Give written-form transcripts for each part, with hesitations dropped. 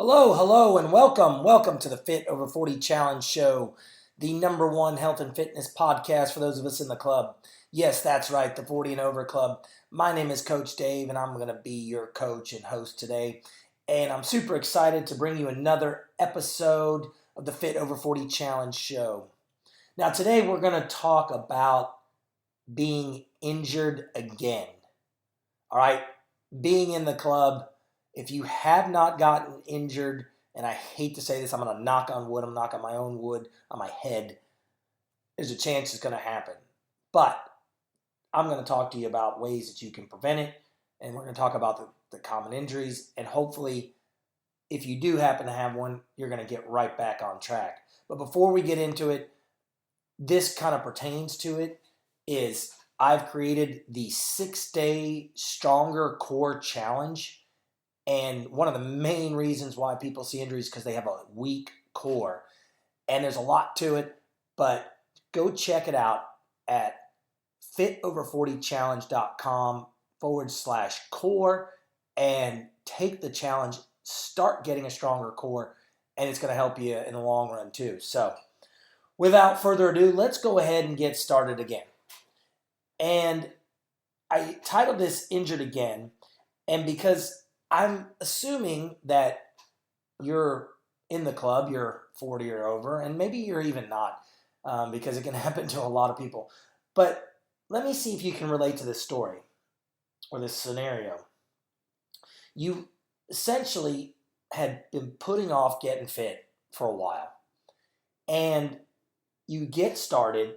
Hello, and welcome to the Fit Over 40 Challenge Show, the number one health and fitness podcast for those of us in the club. Yes, that's right, the 40 and Over Club. My name is Coach Dave, and I'm going to be your coach and host today. And I'm super excited to bring you another episode of the Fit Over 40 Challenge Show. Now, today we're going to talk about being injured again. All right, being in the club. If you have not gotten injured, and I hate to say this, I'm going to knock on wood, I'm knocking my own wood on my head, there's a chance it's going to happen. But I'm going to talk to you about ways that you can prevent it, and we're going to talk about the common injuries, and hopefully, if you do happen to have one, you're going to get right back on track. But before we get into it, this kind of pertains to it, is I've created the 6-day Stronger Core Challenge. And one of the main reasons why people see injuries is because they have a weak core. And there's a lot to it, but go check it out at fitover40challenge.com/core and take the challenge, start getting a stronger core, and it's going to help you in the long run too. So without further ado, let's go ahead and get started again. And I titled this Injured Again, and because I'm assuming that you're in the club, you're 40 or over, and maybe you're even not, because it can happen to a lot of people. But let me see if you can relate to this story or this scenario. You essentially had been putting off getting fit for a while, and you get started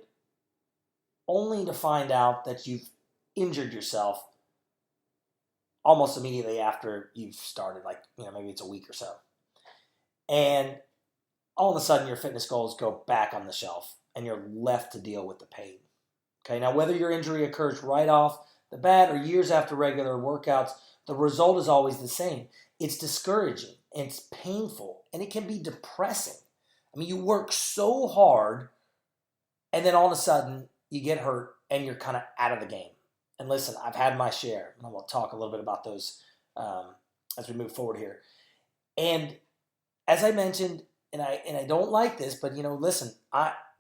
only to find out that you've injured yourself almost immediately after you've started, like, maybe it's a week or so. And all of a sudden your fitness goals go back on the shelf and you're left to deal with the pain. Okay, now whether your injury occurs right off the bat or years after regular workouts, the result is always the same. It's discouraging, and it's painful, and it can be depressing. I mean, you work so hard and then all of a sudden you get hurt and you're kind of out of the game. And listen, I've had my share, and we'll talk a little bit about those as we move forward here. And as I mentioned, and I don't like this, but listen,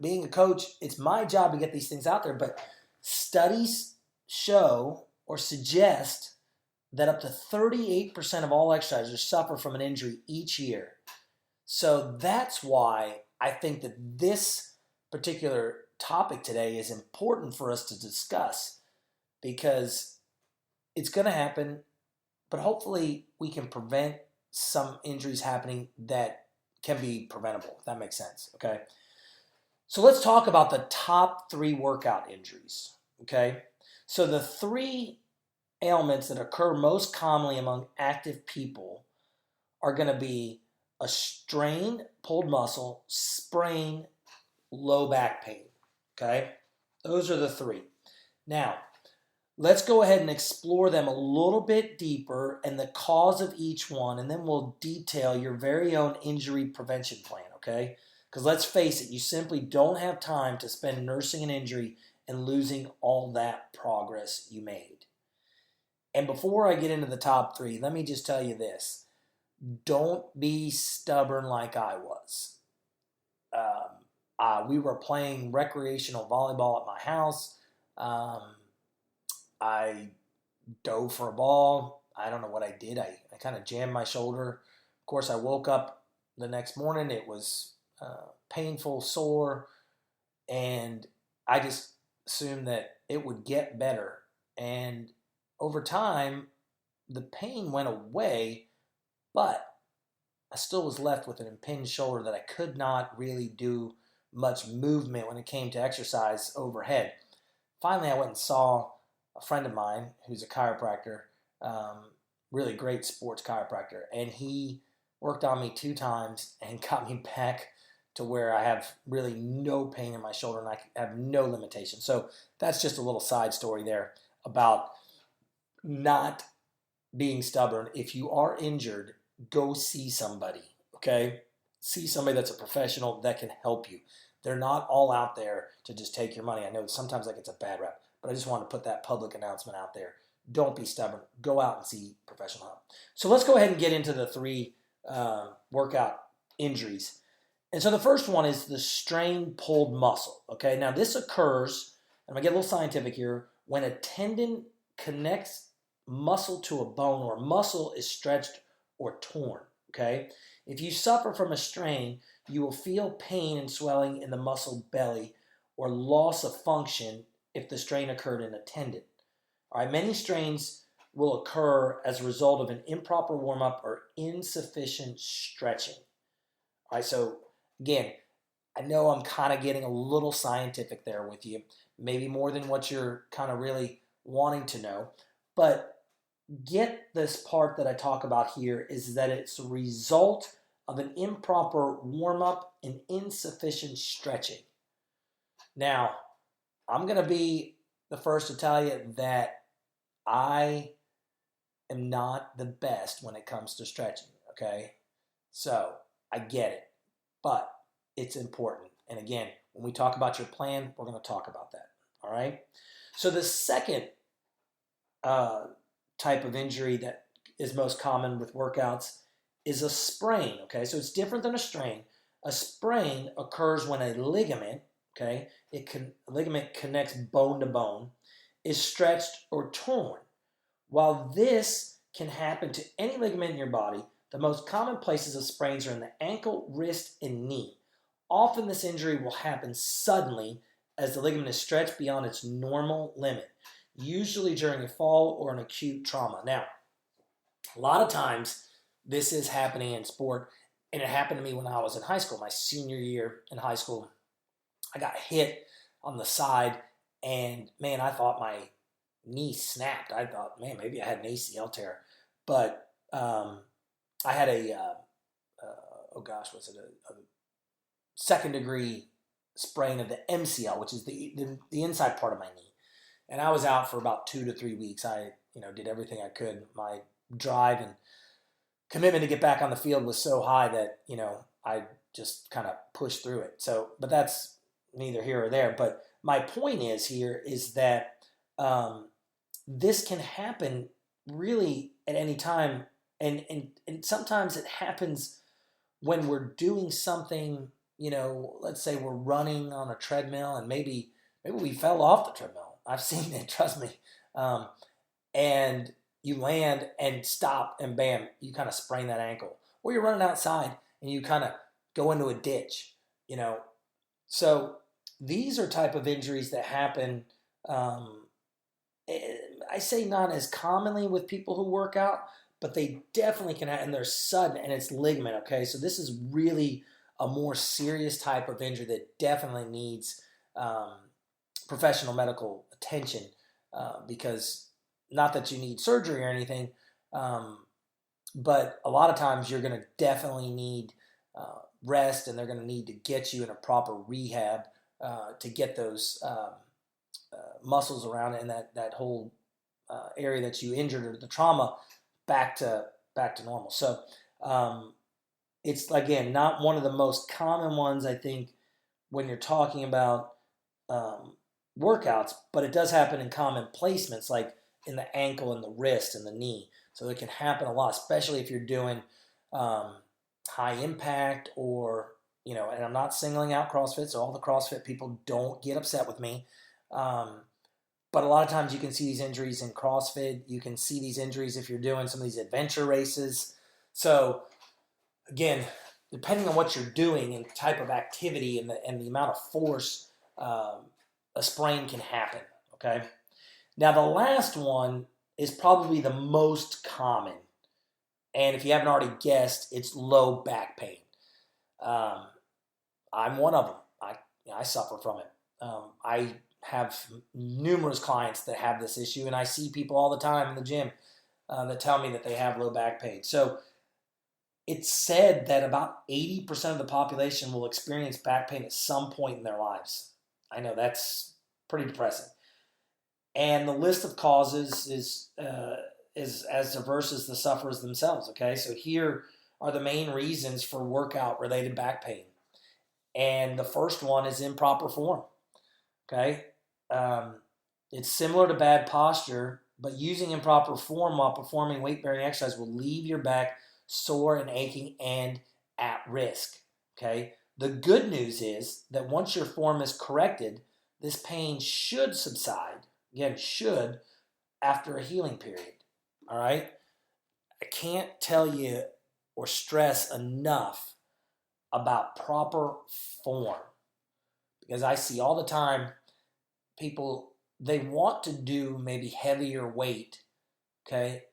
being a coach, it's my job to get these things out there. But studies show or suggest that up to 38% of all exercisers suffer from an injury each year. So that's why I think that this particular topic today is important for us to discuss, because it's going to happen, but hopefully we can prevent some injuries happening that can be preventable, if that makes sense, okay? So let's talk about the top 3 workout injuries, okay? So the 3 ailments that occur most commonly among active people are going to be a strained pulled muscle, sprain, low back pain, okay? Those are the 3. Now, let's go ahead and explore them a little bit deeper and the cause of each one, and then we'll detail your very own injury prevention plan, okay? Because let's face it, you simply don't have time to spend nursing an injury and losing all that progress you made. And before I get into the top 3, let me just tell you this. Don't be stubborn like I was. We were playing recreational volleyball at my house. I dove for a ball. I don't know what I did. I kind of jammed my shoulder. Of course, I woke up the next morning. It was painful, sore, and I just assumed that it would get better. And over time, the pain went away, but I still was left with an impinged shoulder that I could not really do much movement when it came to exercise overhead. Finally, I went and saw a friend of mine who's a chiropractor, really great sports chiropractor, and he worked on me 2 times and got me back to where I have really no pain in my shoulder and I have no limitation. So that's just a little side story there about not being stubborn. If you are injured, go see somebody, okay? See somebody that's a professional that can help you. They're not all out there to just take your money. I know sometimes that gets a bad rap, but I just want to put that public announcement out there. Don't be stubborn. Go out and see professional help. So let's go ahead and get into the 3 workout injuries. And so the first one is the strained pulled muscle. Okay, now this occurs, I'm going to get a little scientific here, when a tendon connects muscle to a bone or muscle is stretched or torn. Okay, if you suffer from a strain, you will feel pain and swelling in the muscle belly or loss of function if the strain occurred in a tendon. All right, many strains will occur as a result of an improper warm-up or insufficient stretching. All right, so again, I know I'm kind of getting a little scientific there with you, maybe more than what you're kind of really wanting to know, but get this part that I talk about here is that it's a result of an improper warm-up and insufficient stretching. Now, I'm going to be the first to tell you that I am not the best when it comes to stretching, okay? So, I get it, but it's important. And again, when we talk about your plan, we're going to talk about that, all right? So, the second type of injury that is most common with workouts is a sprain, okay? So, it's different than a strain. A sprain occurs when a ligament, okay, a ligament connects bone to bone, is stretched or torn. While this can happen to any ligament in your body, the most common places of sprains are in the ankle, wrist, and knee. Often this injury will happen suddenly as the ligament is stretched beyond its normal limit, usually during a fall or an acute trauma. Now, a lot of times this is happening in sport, and it happened to me when I was in high school, my senior year in high school. I got hit on the side, and man, I thought my knee snapped. I thought, man, maybe I had an ACL tear. But I had was it a second degree sprain of the MCL, which is the inside part of my knee. And I was out for about 2 to 3 weeks. I did everything I could. My drive and commitment to get back on the field was so high that, I just kind of pushed through it. So, but that's neither here or there. But my point is that this can happen really at any time. And sometimes it happens when we're doing something, let's say we're running on a treadmill and maybe we fell off the treadmill. I've seen it, trust me. And you land and stop and bam, you kind of sprain that ankle. Or you're running outside and you kind of go into a ditch, So these are type of injuries that happen, I say not as commonly with people who work out, but they definitely can happen. And they're sudden, and it's ligament, okay? So this is really a more serious type of injury that definitely needs professional medical attention because not that you need surgery or anything, but a lot of times you're going to definitely need rest, and they're going to need to get you in a proper rehab to get those muscles around it and that whole area that you injured or the trauma back to normal. So it's, again, not one of the most common ones, I think, when you're talking about workouts, but it does happen in common placements like in the ankle and the wrist and the knee. So it can happen a lot, especially if you're doing high impact or, and I'm not singling out CrossFit, so all the CrossFit people don't get upset with me. But a lot of times you can see these injuries in CrossFit. You can see these injuries if you're doing some of these adventure races. So again, depending on what you're doing and the type of activity and the amount of force, a sprain can happen, okay? Now the last one is probably the most common. And if you haven't already guessed, it's low back pain. I'm one of them. I suffer from it. I have numerous clients that have this issue, and I see people all the time in the gym that tell me that they have low back pain. So it's said that about 80% of the population will experience back pain at some point in their lives. I know that's pretty depressing. And the list of causes is as diverse as the sufferers themselves, okay? So here are the main reasons for workout-related back pain. And the first one is improper form, okay? It's similar to bad posture, but using improper form while performing weight-bearing exercise will leave your back sore and aching and at risk. Okay. The good news is that once your form is corrected, this pain should subside. Again, should, after a healing period. All right. I can't tell you or stress enough about proper form, because I see all the time people, they want to do maybe heavier weight, okay,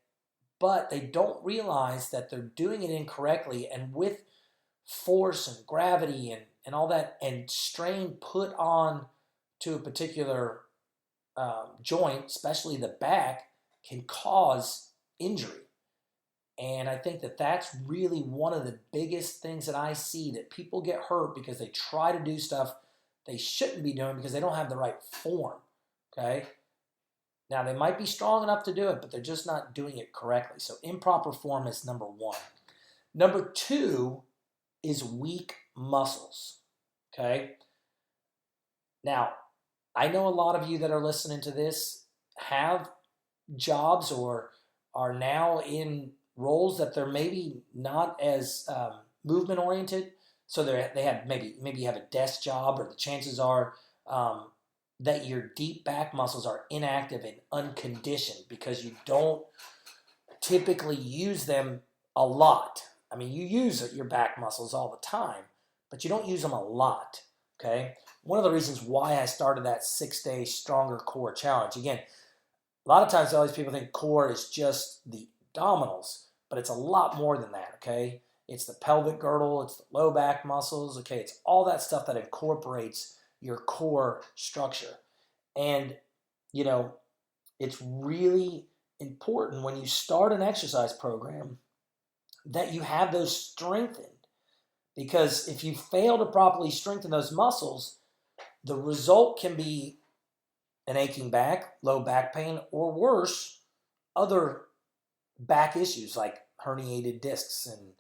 but they don't realize that they're doing it incorrectly, and with force and gravity and all that and strain put on to a particular joint, especially the back, can cause injury. And I think that that's really one of the biggest things that I see, that people get hurt because they try to do stuff they shouldn't be doing because they don't have the right form, okay? Now, they might be strong enough to do it, but they're just not doing it correctly. So improper form is number one. Number two is weak muscles, okay? Now, I know a lot of you that are listening to this have jobs or are now in roles that they're maybe not as movement oriented. So they have maybe you have a desk job, or the chances are that your deep back muscles are inactive and unconditioned because you don't typically use them a lot. I mean, you use your back muscles all the time, but you don't use them a lot, okay? One of the reasons why I started that 6-day Stronger Core Challenge. Again, a lot of times all these people think core is just the abdominals, but it's a lot more than that, okay? It's the pelvic girdle, it's the low back muscles, okay? It's all that stuff that incorporates your core structure. And, you know, it's really important when you start an exercise program that you have those strengthened. Because if you fail to properly strengthen those muscles, the result can be an aching back, low back pain, or worse, other back issues like herniated discs and,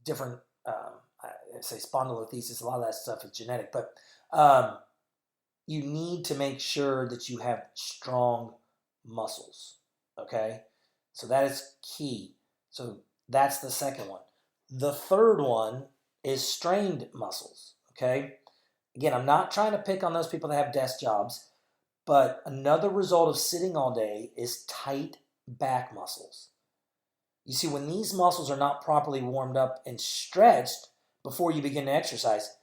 different, I say spondylolisthesis. A lot of that stuff is genetic, but you need to make sure that you have strong muscles, okay? So that is key. So that's the second one. The third one is strained muscles, okay? Again, I'm not trying to pick on those people that have desk jobs, but another result of sitting all day is tight back muscles. You see, when these muscles are not properly warmed up and stretched before you begin to exercise,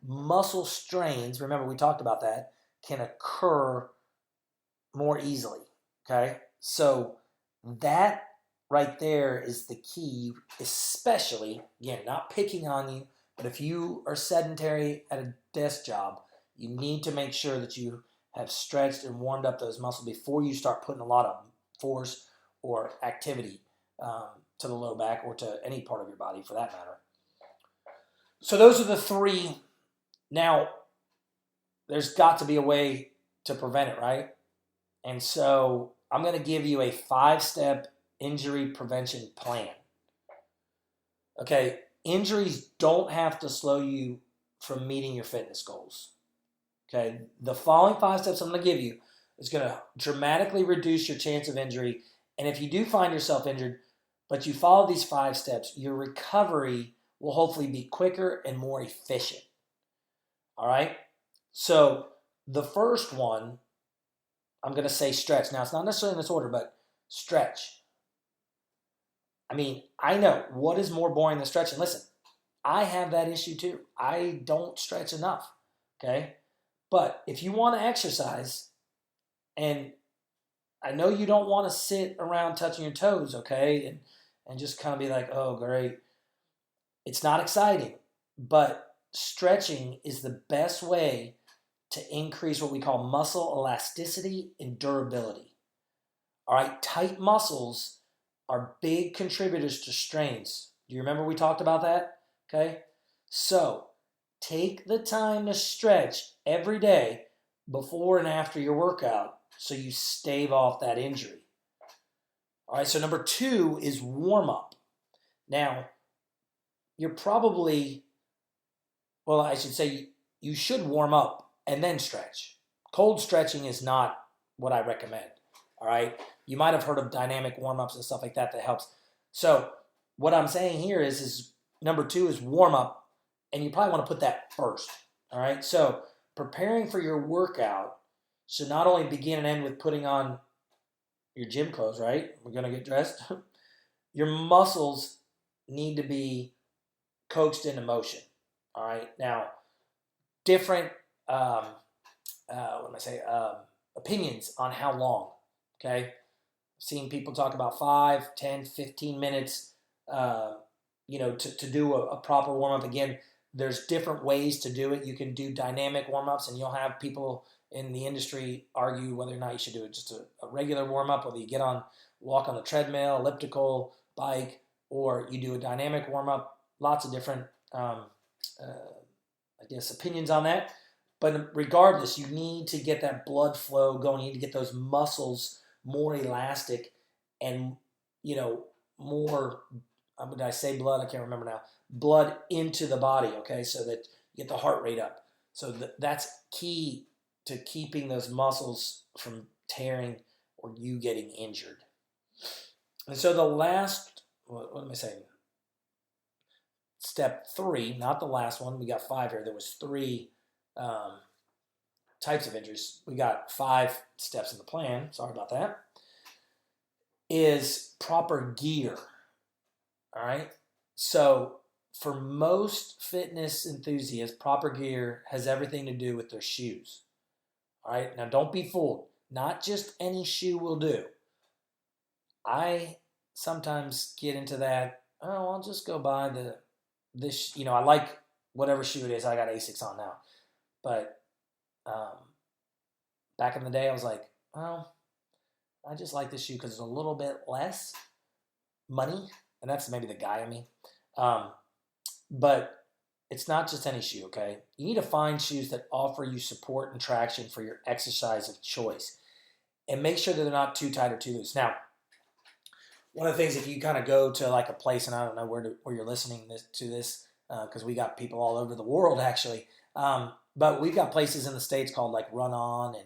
muscle strains, remember we talked about that, can occur more easily, okay? So that right there is the key, especially, again, not picking on you, but if you are sedentary at a desk job, you need to make sure that you have stretched and warmed up those muscles before you start putting a lot of force or activity to the low back or to any part of your body for that matter. So those are the three. Now, there's got to be a way to prevent it, right? And so I'm going to give you a 5-step injury prevention plan. Okay, injuries don't have to slow you from meeting your fitness goals. Okay, the following 5 steps I'm going to give you is going to dramatically reduce your chance of injury. And if you do find yourself injured, but you follow these 5 steps, your recovery will hopefully be quicker and more efficient. All right? So the first one, I'm going to say stretch. Now, it's not necessarily in this order, but stretch. I mean, I know what is more boring than stretching. Listen, I have that issue too. I don't stretch enough, okay? But if you want to exercise, and I know you don't want to sit around touching your toes, okay, and just kind of be like, oh, great. It's not exciting, but stretching is the best way to increase what we call muscle elasticity and durability. All right, tight muscles are big contributors to strains. Do you remember we talked about that? Okay, so take the time to stretch every day before and after your workout so you stave off that injury. All right, so number 2 is warm up. Now, you're probably, well, I should say you should warm up and then stretch. Cold stretching is not what I recommend. All right, you might have heard of dynamic warm-ups and stuff like that that helps. So what I'm saying here is number 2 is warm up, and you probably want to put that first. All right. So preparing for your workout should not only begin and end with putting on your gym clothes, right? We're going to get dressed. Your muscles need to be coaxed into motion. All right. Now, different, opinions on how long. Okay. I've seen people talk about 5, 10, 15 minutes, to do a proper warm up. Again, there's different ways to do it. You can do dynamic warm ups, and you'll have people in the industry argue whether or not you should do it just a regular warm up, whether you walk on the treadmill, elliptical, bike, or you do a dynamic warm up. Lots of different, opinions on that. But regardless, you need to get that blood flow going. You need to get those muscles more elastic and, more, did I say blood? I can't remember now. Blood into the body, okay, so that you get the heart rate up. So that's key to keeping those muscles from tearing or you getting injured. And so the last, what am I saying? Step 3, not the last one. We got 5 here. There was 3 types of injuries. We got 5 steps in the plan. Sorry about that. Is proper gear. All right. So for most fitness enthusiasts, proper gear has everything to do with their shoes. All right. Now don't be fooled. Not just any shoe will do. I sometimes get into that. Oh, I'll just go buy this. I like whatever shoe it is. I got Asics on now, but back in the day, I was like, well, I just like this shoe because it's a little bit less money, and that's maybe the guy in me. But it's not just any shoe, okay? You need to find shoes that offer you support and traction for your exercise of choice, and make sure that they're not too tight or too loose. Now, one of the things, if you kind of go to like a place, and I don't know where you're listening to this, because we got people all over the world actually, but we've got places in the States called like Run On and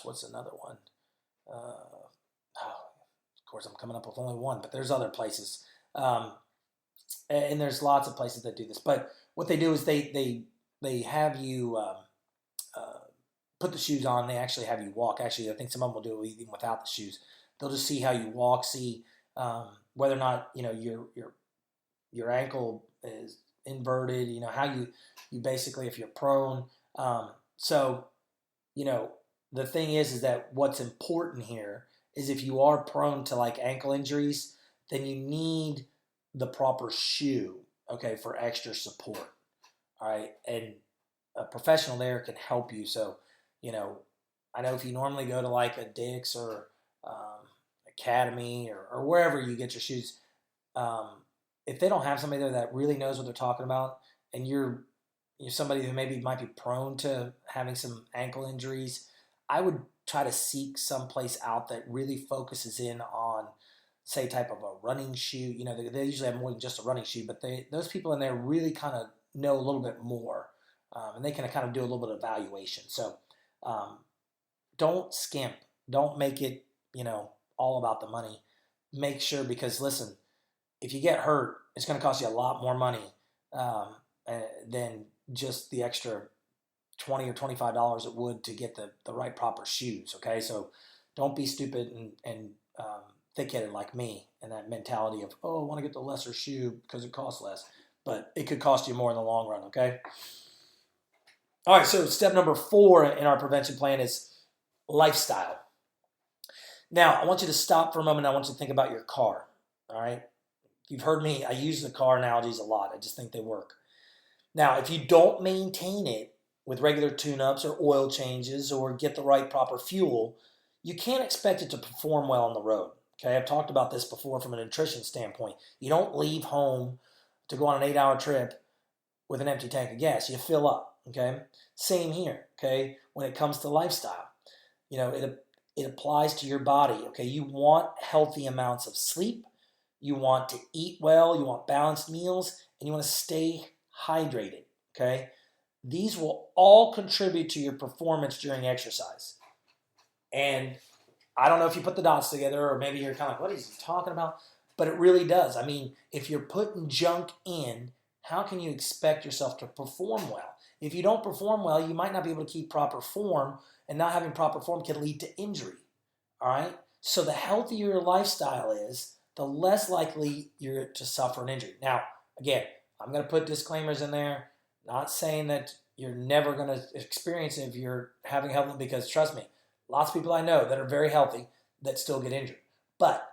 what's another one? Of course, I'm coming up with only one, but there's other places, and there's lots of places that do this. But what they do is they have you put the shoes on. They actually have you walk. Actually, I think some of them will do it even without the shoes. They'll just see how you walk, see whether or not your ankle is inverted. How you basically, if you're prone. So the thing is that what's important here is if you are prone to like ankle injuries, then you need the proper shoe, okay, for extra support. All right, and a professional there can help you. So I know if you normally go to like a Dick's or Academy or wherever you get your shoes, if they don't have somebody there that really knows what they're talking about, and you're somebody who maybe might be prone to having some ankle injuries, I would try to seek someplace out that really focuses in on, say, type of a running shoe. They usually have more than just a running shoe, but those people in there really kind of know a little bit more, and they can kind of do a little bit of evaluation. So don't skimp. Don't make it, all about the money. Make sure, because listen, if you get hurt, it's going to cost you a lot more money than just the extra $20 or $25 it would to get the right proper shoes. Okay, so don't be stupid and thick-headed like me, and that mentality of, I want to get the lesser shoe because it costs less, but it could cost you more in the long run. Okay. All right, so step number 4 in our prevention plan is lifestyle. Now, I want you to stop for a moment. I want you to think about your car. All right. You've heard me. I use the car analogies a lot. I just think they work. Now, if you don't maintain it with regular tune-ups or oil changes or get the right proper fuel, you can't expect it to perform well on the road. Okay, I've talked about this before from a nutrition standpoint. You don't leave home to go on an 8-hour trip with an empty tank of gas. You fill up. Okay, same here. Okay, when it comes to lifestyle, it applies to your body. Okay, you want healthy amounts of sleep. You want to eat well. You want balanced meals, and you want to stay hydrated. Okay, these will all contribute to your performance during exercise. And I don't know if you put the dots together, or maybe you're kind of like, what is he talking about? But it really does. I mean, if you're putting junk in, how can you expect yourself to perform well? If you don't perform well, you might not be able to keep proper form, and not having proper form can lead to injury. All right? So the healthier your lifestyle is, the less likely you're to suffer an injury. Now, again, I'm going to put disclaimers in there, not saying that you're never going to experience it if you're having health, because trust me, lots of people I know that are very healthy that still get injured. But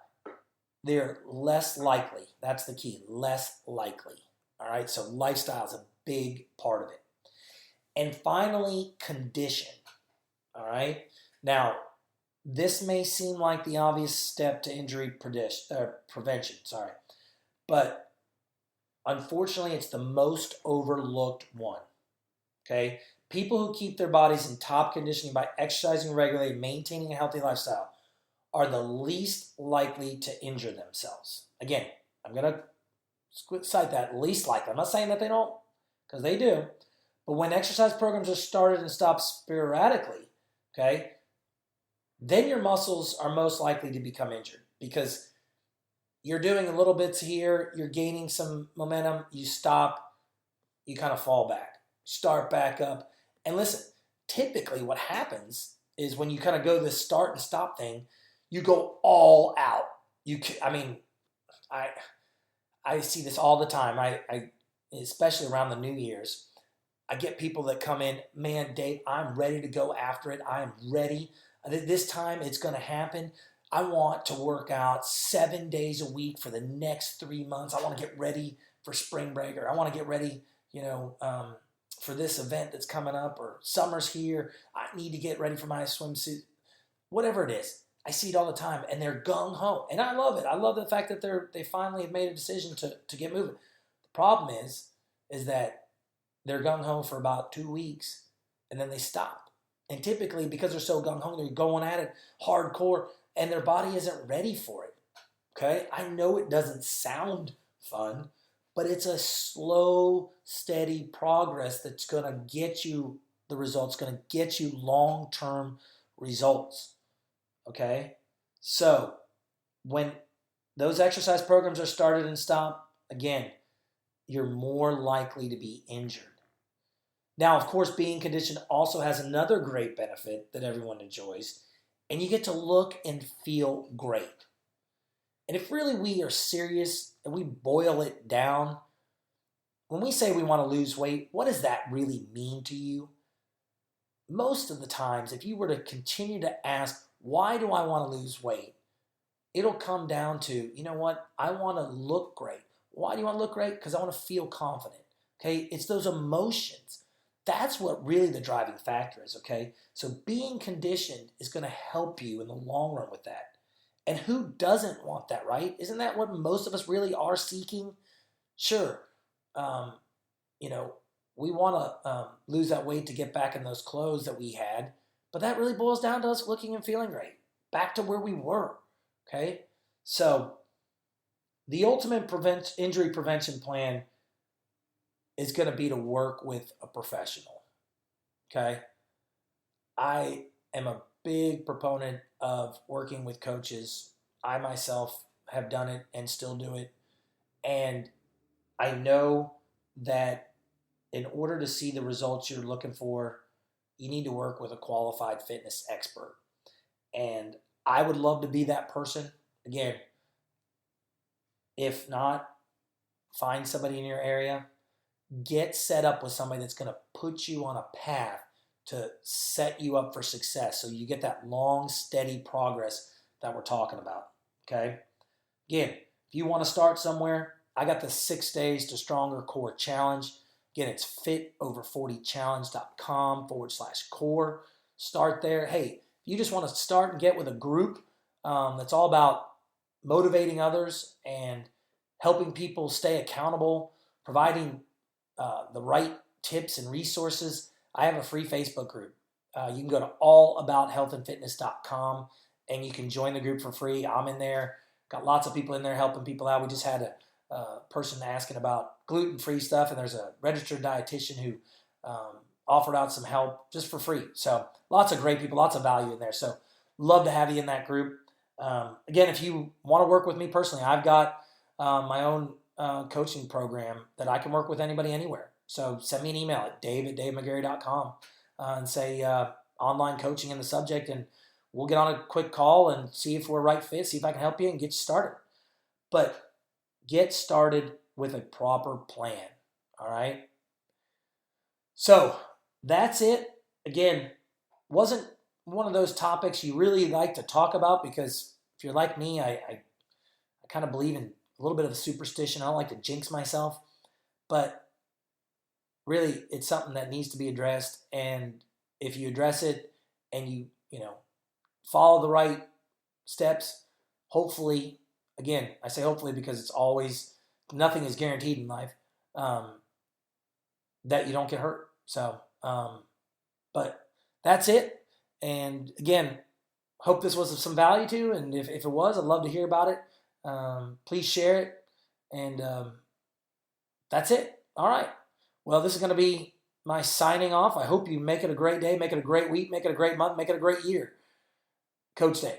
they're less likely. That's the key, less likely. All right, so lifestyle is a big part of it. And finally, condition. All right, now this may seem like the obvious step to injury prevention, but unfortunately, it's the most overlooked one. Okay, people who keep their bodies in top conditioning by exercising regularly and maintaining a healthy lifestyle are the least likely to injure themselves. Again, I'm going to cite that, least likely. I'm not saying that they don't, because they do. But when exercise programs are started and stopped sporadically, okay, then your muscles are most likely to become injured, because you're doing a little bits here, you're gaining some momentum, you stop, you kind of fall back, start back up. And listen, typically what happens is when you kind of go this start and stop thing, you go all out. I see this all the time. I especially around the New Year's, I get people that come in, man, Dave, I'm ready to go after it. I am ready. This time it's going to happen. I want to work out 7 days a week for the next 3 months. I want to get ready for spring break, or I want to get ready, for this event that's coming up, or summer's here. I need to get ready for my swimsuit. Whatever it is. I see it all the time, and they're gung-ho. And I love it. I love the fact that they finally have made a decision to get moving. The problem is that they're gung-ho for about 2 weeks, and then they stop. And typically, because they're so gung-ho, they're going at it hardcore, and their body isn't ready for it. Okay? I know it doesn't sound fun, but it's a slow, steady progress that's going to get you the results, going to get you long-term results. Okay? So, when those exercise programs are started and stopped, again, you're more likely to be injured. Now, of course, being conditioned also has another great benefit that everyone enjoys, and you get to look and feel great. And if really we are serious and we boil it down, when we say we want to lose weight, what does that really mean to you? Most of the times, if you were to continue to ask, why do I want to lose weight? It'll come down to, you know what? I want to look great. Why do you want to look great? Because I want to feel confident. Okay? It's those emotions. That's what really the driving factor is, okay? So being conditioned is going to help you in the long run with that. And who doesn't want that, right? Isn't that what most of us really are seeking? Sure. We want to lose that weight to get back in those clothes that we had, but that really boils down to us looking and feeling great, back to where we were, okay? So the ultimate injury prevention plan is going to be to work with a professional, okay? I am a big proponent of working with coaches. I myself have done it and still do it. And I know that in order to see the results you're looking for, you need to work with a qualified fitness expert. And I would love to be that person. Again, if not, find somebody in your area. Get set up with somebody that's going to put you on a path to set you up for success, so you get that long, steady progress that we're talking about, okay? Again, if you want to start somewhere, I got the 6 Days to Stronger Core Challenge. Again, it's fitover40challenge.com/core. Start there. Hey, if you just want to start and get with a group that's all about motivating others and helping people stay accountable, providing the right tips and resources, I have a free Facebook group. You can go to allabouthealthandfitness.com and you can join the group for free. I'm in there. Got lots of people in there helping people out. We just had a person asking about gluten-free stuff, and there's a registered dietitian who offered out some help just for free. So lots of great people, lots of value in there. So Love to have you in that group. Again, if you want to work with me personally, I've got my own coaching program that I can work with anybody anywhere. So send me an email at dave@davemcgarry.com and say online coaching in the subject, and we'll get on a quick call and see if we're a right fit, see if I can help you and get you started. But get started with a proper plan, all right? So that's it. Again, wasn't one of those topics you really like to talk about because if you're like me, I kind of believe in a little bit of a superstition. I don't like to jinx myself, but really it's something that needs to be addressed. And if you address it and you follow the right steps, hopefully, again, I say hopefully because it's always, nothing is guaranteed in life, that you don't get hurt. So, but that's it. And again, hope this was of some value to you. And if it was, I'd love to hear about it. Please share it. And that's it. All right. Well, this is going to be my signing off. I hope you make it a great day, make it a great week, make it a great month, make it a great year. Coach Dave.